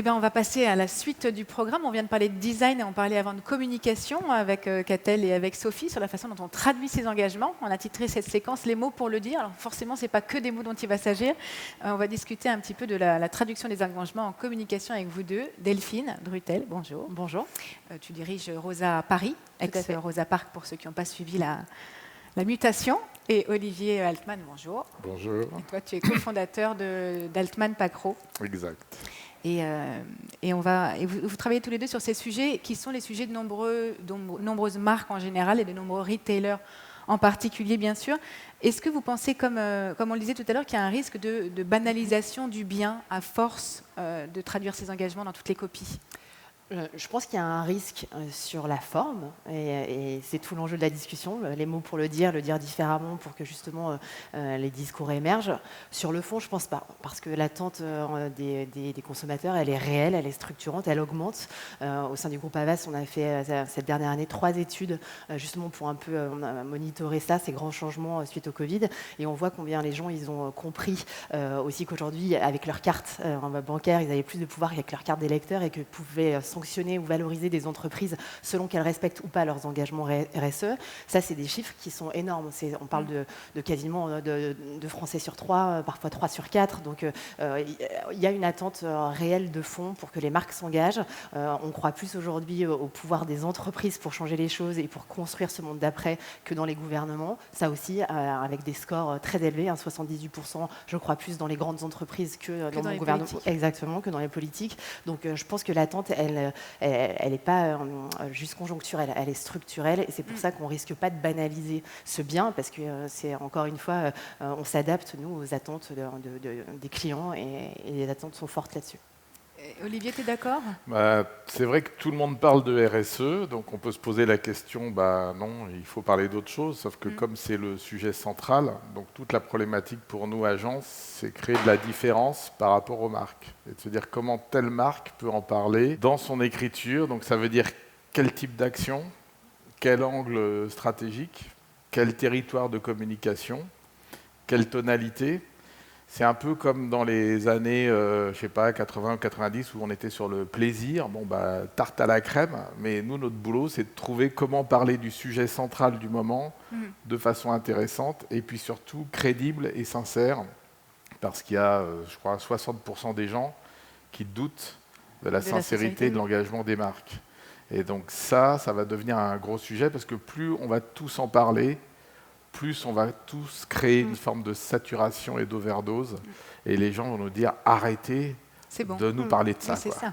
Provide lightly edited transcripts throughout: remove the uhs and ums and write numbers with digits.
Eh bien, on va passer à la suite du programme. On vient de parler de design et on parlait avant de communication avec Catel et avec Sophie sur la façon dont on traduit ses engagements. On a titré cette séquence « Les mots pour le dire ». Alors forcément, ce n'est pas que des mots dont il va s'agir. On va discuter un petit peu de la traduction des engagements en communication avec vous deux. Delphine Drutel, bonjour. Bonjour. Tu diriges Rosa Paris, ex-Rosa Parks pour ceux qui n'ont pas suivi la mutation. Et Olivier Altman, bonjour. Bonjour. Et toi, tu es cofondateur d'Altman Pacro. Exact. Et vous travaillez tous les deux sur ces sujets qui sont les sujets de nombreuses marques en général et de nombreux retailers en particulier, bien sûr. Est-ce que vous pensez, comme on le disait tout à l'heure, qu'il y a un risque de banalisation du bien à force de traduire ces engagements dans toutes les copies ? Je pense qu'il y a un risque sur la forme, et c'est tout l'enjeu de la discussion, les mots pour le dire différemment pour que justement les discours émergent. Sur le fond, je ne pense pas, parce que l'attente des consommateurs, elle est réelle, elle est structurante, elle augmente. Au sein du groupe Havas, on a fait cette dernière année 3 études justement pour un peu monitorer ça, ces grands changements suite au Covid, et on voit combien les gens ils ont compris aussi qu'aujourd'hui, avec leur carte bancaire, ils avaient plus de pouvoir qu'avec leur carte d'électeur et que pouvaient sanctionner ou valoriser des entreprises selon qu'elles respectent ou pas leurs engagements RSE. Ça, c'est des chiffres qui sont énormes. On parle de quasiment de Français sur 3, parfois 3 sur 4. Donc, il y a une attente réelle de fond pour que les marques s'engagent. On croit plus aujourd'hui au pouvoir des entreprises pour changer les choses et pour construire ce monde d'après que dans les gouvernements. Ça aussi, avec des scores très élevés, 78%, je crois plus dans les grandes entreprises que dans le gouvernement. Exactement, que dans les politiques. Donc, je pense que l'attente, elle n'est pas juste conjoncturelle, elle est structurelle, et c'est pour ça qu'on ne risque pas de banaliser ce bien, parce que c'est encore une fois, on s'adapte, nous, aux attentes des clients, et les attentes sont fortes là-dessus. Olivier, tu es d'accord ? C'est vrai que tout le monde parle de RSE, donc on peut se poser la question, non, il faut parler d'autre chose, sauf que comme c'est le sujet central, donc toute la problématique pour nous, agences, c'est créer de la différence par rapport aux marques, et de se dire comment telle marque peut en parler dans son écriture, donc ça veut dire quel type d'action, quel angle stratégique, quel territoire de communication, quelle tonalité. C'est un peu comme dans les années, 80 ou 90, où on était sur le plaisir, tarte à la crème, mais nous, notre boulot, c'est de trouver comment parler du sujet central du moment de façon intéressante, et puis surtout crédible et sincère, parce qu'il y a, je crois, 60% des gens qui doutent de la sincérité de l'engagement des marques. Et donc ça va devenir un gros sujet, parce que plus on va tous en parler, plus on va tous créer une forme de saturation et d'overdose, et les gens vont nous dire arrêtez de nous parler de ça. C'est ça.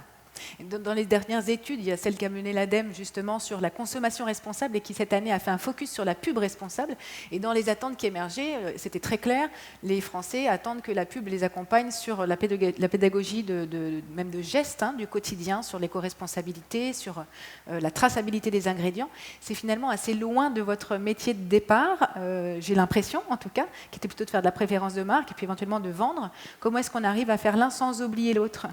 Dans les dernières études, il y a celle qu'a menée l'ADEME justement sur la consommation responsable et qui cette année a fait un focus sur la pub responsable. Et dans les attentes qui émergeaient, c'était très clair, les Français attendent que la pub les accompagne sur la pédagogie même de gestes du quotidien, sur l'éco-responsabilité, sur la traçabilité des ingrédients. C'est finalement assez loin de votre métier de départ, j'ai l'impression en tout cas, qui était plutôt de faire de la préférence de marque et puis éventuellement de vendre. Comment est-ce qu'on arrive à faire l'un sans oublier l'autre ?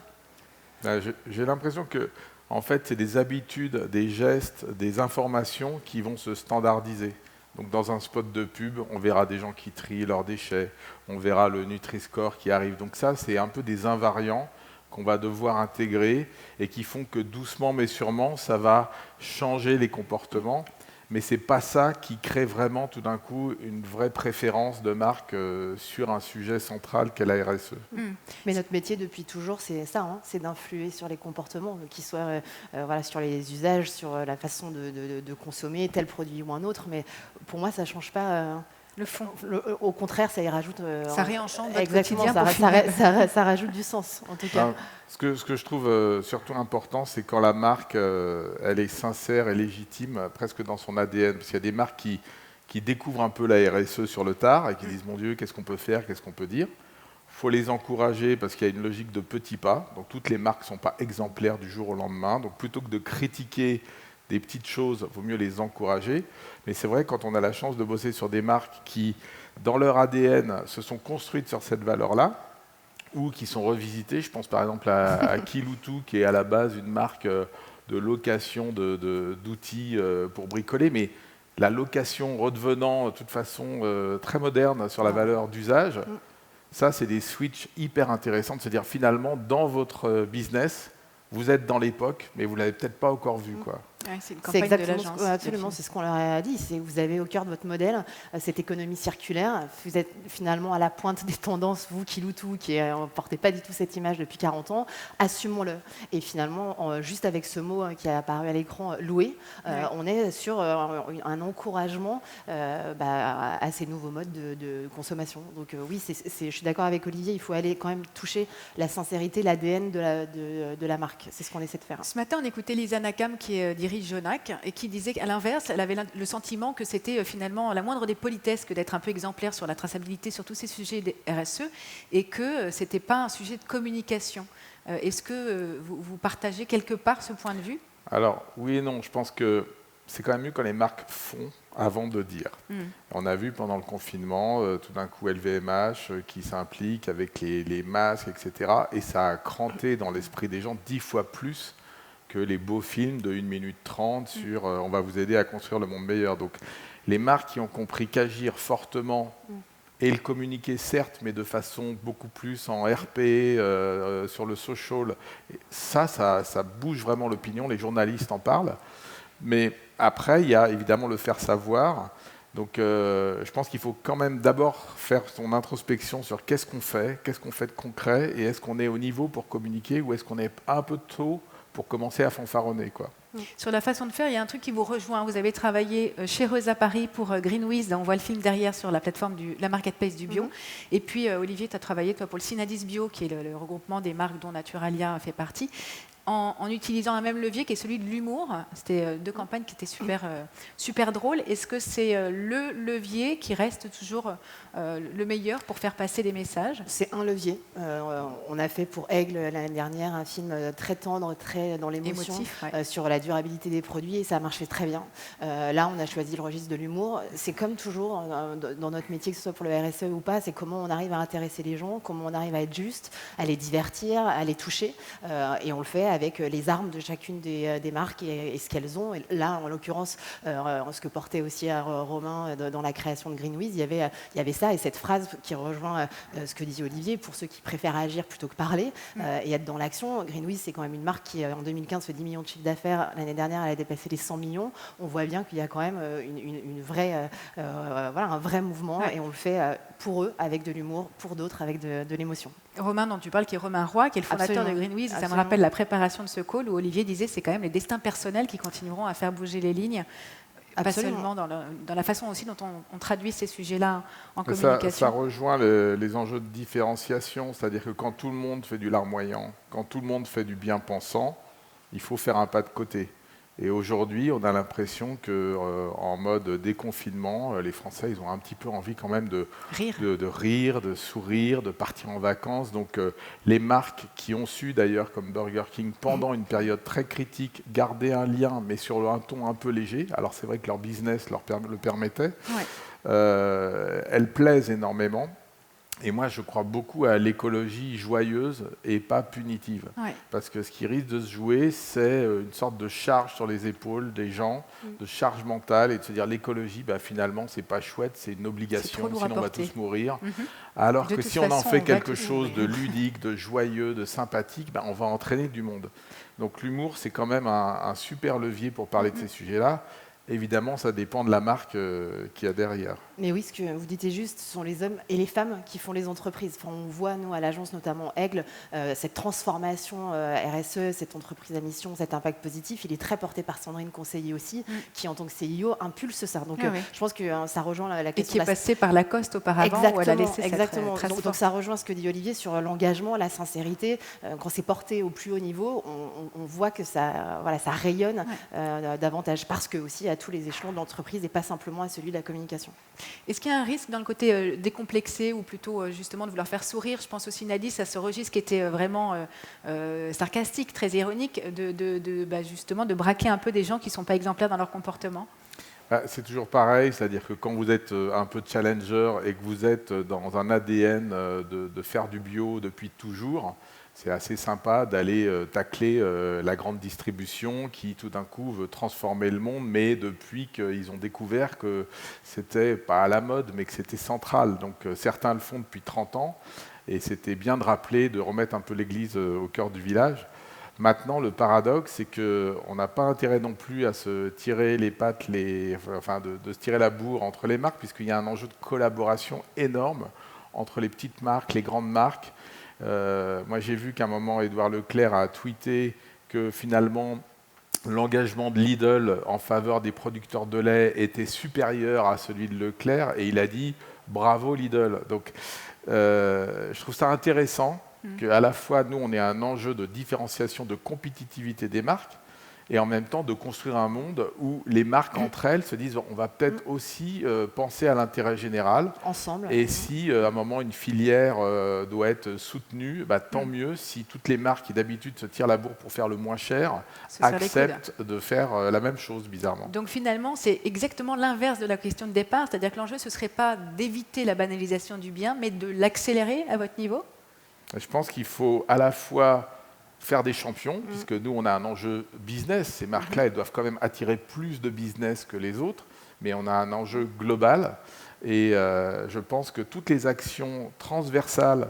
J'ai l'impression que, en fait, c'est des habitudes, des gestes, des informations qui vont se standardiser. Donc, dans un spot de pub, on verra des gens qui trient leurs déchets, on verra le Nutri-Score qui arrive. Donc ça, c'est un peu des invariants qu'on va devoir intégrer et qui font que doucement mais sûrement, ça va changer les comportements. Mais ce n'est pas ça qui crée vraiment tout d'un coup une vraie préférence de marque sur un sujet central qu'est la RSE. Mais notre métier depuis toujours, c'est ça, c'est d'influer sur les comportements, qu'ils soient sur les usages, sur la façon de consommer tel produit ou un autre. Mais pour moi, ça ne change pas... le fond. Au contraire, ça y rajoute... ça réenchante votre exactement, quotidien. ça rajoute du sens, en tout cas. Ce que je trouve surtout important, c'est quand la marque, elle est sincère et légitime, presque dans son ADN. Parce qu'il y a des marques qui découvrent un peu la RSE sur le tard et qui disent « Mon Dieu, qu'est-ce qu'on peut faire, qu'est-ce qu'on peut dire ?» Il faut les encourager parce qu'il y a une logique de petits pas. Donc toutes les marques ne sont pas exemplaires du jour au lendemain. Donc plutôt que de critiquer des petites choses, il vaut mieux les encourager. Mais c'est vrai, quand on a la chance de bosser sur des marques qui, dans leur ADN, se sont construites sur cette valeur-là, ou qui sont revisitées, je pense par exemple à Kiloutou, qui est à la base une marque de location d'outils pour bricoler, mais la location redevenant de toute façon très moderne sur la valeur d'usage, ça c'est des switches hyper intéressants, c'est-à-dire finalement dans votre business, vous êtes dans l'époque, mais vous ne l'avez peut-être pas encore vu, quoi. Ouais, c'est une C'est campagne de exactement, l'agence. absolument, c'est ce qu'on leur a dit. Vous avez au cœur de votre modèle cette économie circulaire. Vous êtes finalement à la pointe des tendances, vous qui Loutou, qui ne portez pas du tout cette image depuis 40 ans, assumons-le. Et finalement, juste avec ce mot qui est apparu à l'écran, louer, on est sur un encouragement à ces nouveaux modes de consommation. Donc oui, je suis d'accord avec Olivier, il faut aller quand même toucher la sincérité, l'ADN de la marque. C'est ce qu'on essaie de faire. Ce matin, on écoutait Lisa Nakam qui dirige Jonac et qui disait qu'à l'inverse, elle avait le sentiment que c'était finalement la moindre des politesses que d'être un peu exemplaire sur la traçabilité, sur tous ces sujets des RSE, et que ce n'était pas un sujet de communication. Est-ce que vous partagez quelque part ce point de vue? Alors, oui et non. Je pense que c'est quand même mieux quand les marques font avant de dire. On a vu pendant le confinement, tout d'un coup, LVMH qui s'implique avec les masques, etc. Et ça a cranté dans l'esprit des gens 10 fois plus que les beaux films de 1 minute 30 sur on va vous aider à construire le monde meilleur. Donc les marques qui ont compris qu'agir fortement et le communiquer certes, mais de façon beaucoup plus en RP, sur le social, ça bouge vraiment l'opinion, les journalistes en parlent. Mais après, il y a évidemment le faire savoir. Donc je pense qu'il faut quand même d'abord faire son introspection sur qu'est-ce qu'on fait de concret, et est-ce qu'on est au niveau pour communiquer ou est-ce qu'on est un peu tôt pour commencer à fanfaronner, quoi. Sur la façon de faire, il y a un truc qui vous rejoint. Vous avez travaillé chez Reuse à Paris pour Greenwiz. On voit le film derrière sur la plateforme la marketplace du bio. Et puis, Olivier, tu as travaillé toi, pour le Synadis Bio, qui est le regroupement des marques dont Naturalia fait partie, en utilisant un même levier qui est celui de l'humour. C'était 2 campagnes qui étaient super drôles. Est-ce que c'est le levier qui reste toujours le meilleur pour faire passer les messages? C'est un levier. On a fait pour Aigle l'année dernière un film très tendre, très dans l'émotion, sur la durabilité des produits, et ça a marché très bien. Là, on a choisi le registre de l'humour. C'est comme toujours dans notre métier, que ce soit pour le RSE ou pas, c'est comment on arrive à intéresser les gens, comment on arrive à être juste, à les divertir, à les toucher. Et on le fait avec les armes de chacune des marques et ce qu'elles ont. Et là, en l'occurrence, ce que portait aussi Romain dans la création de Greenwiz, il y avait ça, et cette phrase qui rejoint ce que dit Olivier, pour ceux qui préfèrent agir plutôt que parler et être dans l'action. Greenwiz, c'est quand même une marque qui, en 2015, fait 10 millions de chiffre d'affaires. L'année dernière, elle a dépassé les 100 millions. On voit bien qu'il y a quand même un vrai mouvement, et on le fait pour eux avec de l'humour, pour d'autres avec de l'émotion. Romain, dont tu parles, qui est Romain Roy, qui est le fondateur de Greenwiz. Ça me rappelle la préparation de ce call où Olivier disait que c'est quand même les destins personnels qui continueront à faire bouger les lignes. Absolument. Pas seulement dans la façon aussi dont on traduit ces sujets-là en communication. Ça rejoint les enjeux de différenciation, c'est-à-dire que quand tout le monde fait du larmoyant, quand tout le monde fait du bien-pensant, il faut faire un pas de côté. Et aujourd'hui, on a l'impression qu'en mode déconfinement, les Français, ils ont un petit peu envie quand même de rire, de sourire, de partir en vacances. Donc les marques qui ont su d'ailleurs, comme Burger King, pendant une période très critique, garder un lien, mais sur un ton un peu léger. Alors c'est vrai que leur business le permettait. Elles plaisent énormément. Et moi, je crois beaucoup à l'écologie joyeuse et pas punitive. Parce que ce qui risque de se jouer, c'est une sorte de charge sur les épaules des gens, de charge mentale, et de se dire l'écologie, finalement, c'est pas chouette, c'est une obligation, sinon on va tous mourir. Alors que si on en fait quelque chose de ludique, de joyeux, de sympathique, on va entraîner du monde. Donc l'humour, c'est quand même un super levier pour parler de ces sujets-là. Évidemment, ça dépend de la marque qu'il y a derrière. Mais oui, ce que vous dites est juste, ce sont les hommes et les femmes qui font les entreprises. Enfin, on voit, nous, à l'agence, notamment Aigle, cette transformation RSE, cette entreprise à mission, cet impact positif, il est très porté par Sandrine Conseiller aussi, qui, en tant que CIO, impulse ça. Donc, je pense que ça rejoint la question... Et qui est passée par Lacoste auparavant, où elle a laissé cette trace. Donc, ça rejoint ce que dit Olivier sur l'engagement, la sincérité. Quand c'est porté au plus haut niveau, on voit que ça rayonne davantage, parce que aussi à tous les échelons de l'entreprise et pas simplement à celui de la communication. Est-ce qu'il y a un risque dans le côté décomplexé, ou plutôt justement de vouloir faire sourire? Je pense aussi, Nadis, à ce registre qui était vraiment sarcastique, très ironique, justement de braquer un peu des gens qui ne sont pas exemplaires dans leur comportement. C'est toujours pareil, c'est-à-dire que quand vous êtes un peu challenger et que vous êtes dans un ADN de faire du bio depuis toujours, c'est assez sympa d'aller tacler la grande distribution qui tout d'un coup veut transformer le monde, mais depuis qu'ils ont découvert que c'était pas à la mode, mais que c'était central. Donc certains le font depuis 30 ans, et c'était bien de rappeler, de remettre un peu l'église au cœur du village. Maintenant, le paradoxe, c'est qu'on n'a pas intérêt non plus à se tirer les pattes, enfin de se tirer la bourre entre les marques, puisqu'il y a un enjeu de collaboration énorme entre les petites marques, les grandes marques. Moi, j'ai vu qu'à un moment, Édouard Leclerc a tweeté que finalement, l'engagement de Lidl en faveur des producteurs de lait était supérieur à celui de Leclerc, et il a dit « bravo Lidl ». Donc, je trouve ça intéressant qu'à la fois, nous, on ait un enjeu de différenciation, de compétitivité des marques, et en même temps de construire un monde où les marques entre elles se disent on va peut-être aussi penser à l'intérêt général. Ensemble. Et si à un moment une filière doit être soutenue, tant mieux si toutes les marques qui d'habitude se tirent la bourre pour faire le moins cher acceptent de faire la même chose, bizarrement. Donc finalement, c'est exactement l'inverse de la question de départ, c'est-à-dire que l'enjeu, ce ne serait pas d'éviter la banalisation du bien, mais de l'accélérer à votre niveau. Je pense qu'il faut à la fois faire des champions, puisque nous, on a un enjeu business. Ces marques-là, elles doivent quand même attirer plus de business que les autres, mais on a un enjeu global. Et je pense que toutes les actions transversales,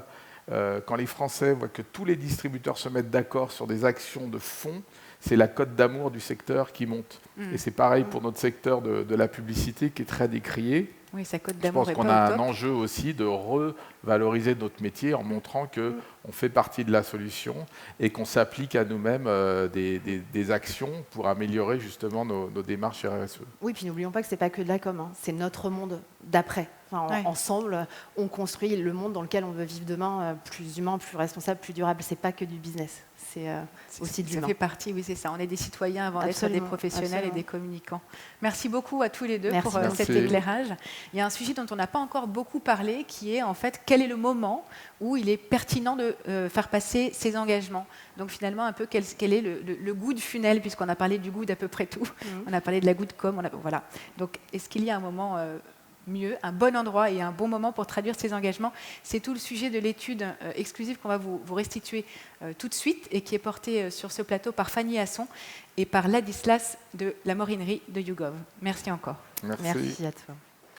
quand les Français voient que tous les distributeurs se mettent d'accord sur des actions de fond, c'est la cote d'amour du secteur qui monte. Et c'est pareil pour notre secteur de la publicité qui est très décrié. Oui, sa cote Je d'amour pense qu'on a un enjeu aussi de revaloriser notre métier en montrant qu'on fait partie de la solution et qu'on s'applique à nous-mêmes des actions pour améliorer justement nos démarches RSE. Oui, puis n'oublions pas que ce n'est pas que de la com, c'est notre monde d'après. Enfin, ensemble, on construit le monde dans lequel on veut vivre demain, plus humain, plus responsable, plus durable. Ce n'est pas que du business, c'est aussi de l'humain. Ça fait partie, oui, c'est ça. On est des citoyens avant d'être des professionnels et des communicants. Merci beaucoup à tous les deux pour cet éclairage. Il y a un sujet dont on n'a pas encore beaucoup parlé, qui est en fait quel est le moment où il est pertinent de faire passer ces engagements. Donc finalement, un peu quel est le goût de funnel, puisqu'on a parlé du goût d'à peu près tout. On a parlé de la goût de com. Voilà. Donc est-ce qu'il y a un moment mieux, un bon endroit et un bon moment pour traduire ces engagements? C'est tout le sujet de l'étude exclusive qu'on va vous restituer tout de suite et qui est portée sur ce plateau par Fanny Asson et par Ladislas de la Morinerie de YouGov. Merci encore. Merci. Merci à toi.